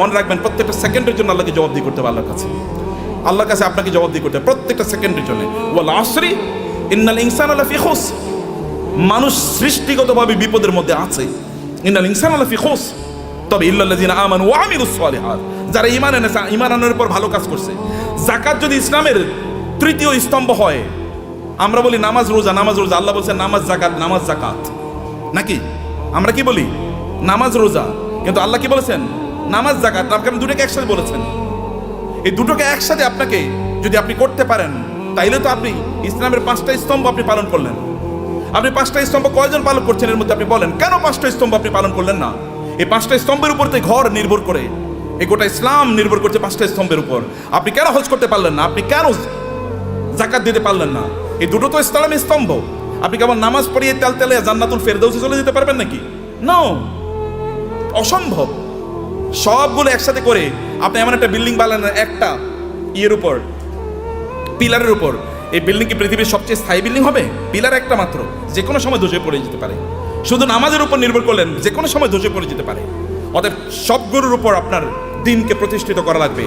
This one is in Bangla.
মনে রাখবেন প্রত্যেকটা সেকেন্ডের জন্য আল্লাহকে জবাবদিহি করতে হবে আল্লাহর কাছে। আল্লাহর কাছে আপনাকে জবাবদিহি করতে হবে প্রত্যেকটা সেকেন্ডের জন্য। ওয়াল আসরি ইন্নাল ইনসানা লাফি খুসর, মানুষ সৃষ্টিগতভাবে বিপদের মধ্যে আছে। ইন্নাল ইনসানা লাফি খুসর, তবে ইল্লাল্লাযিনা আমানু ওয়া আমিলুস সালিহাত, যারা ঈমান এনেছে, ঈমান আনার উপর ভালো কাজ করছে। যাকাত যদি ইসলামের তৃতীয় স্তম্ভ হয়, আমরা বলি নামাজ রোজা, নামাজ রোজা, আল্লাহ বলছেন নামাজ জাকাত, নামাজ জাকাত, নাকি আমরা কি বলি নামাজ রোজা, কিন্তু আল্লাহ কি বলেছেন নামাজ জাকাত। আপনি দুটোকে একসাথে বলেছেন। এই দুটোকে একসাথে আপনাকে যদি আপনি করতে পারেন, তাইলে তো আপনি ইসলামের 5টা স্তম্ভ আপনি পালন করলেন। আপনি 5টা স্তম্ভ কয়জন পালন করছেন এর মধ্যে আপনি বলেন, কেন 5টা স্তম্ভ আপনি পালন করলেন না? এই 5টা স্তম্ভের উপর তো ঘর নির্ভর করে, এই গোটা ইসলাম নির্ভর করছে 5টা স্তম্ভের উপর। আপনি কেন হজ করতে পারলেন না? আপনি কেন জাকাত দিতে পারলেন না? এই দুটো তো ইসলামের স্তম্ভ। আপনি কেবল নামাজ পড়িয়ে তেলে জান্নাতুল ফেরদৌসে চলে যেতে পারবেন নাকি? নো, অসম্ভব। সবগুলো একসাথে করে আপনি এমন একটা বিল্ডিং বানালেন একটা ইয়ের উপর, পিলারের উপর। এই বিল্ডিং কি পৃথিবীর সবচেয়ে স্থায়ী বিল্ডিং হবে? পিলার একটা মাত্র, যে কোনো সময় ধসে পড়ে যেতে পারে। শুধু নামাজের উপর নির্ভর করলেন, যে কোনো সময় ধসে পড়ে যেতে পারে। অতএব সবগুলোর উপর আপনার দিনকে প্রতিষ্ঠিত করা লাগবে।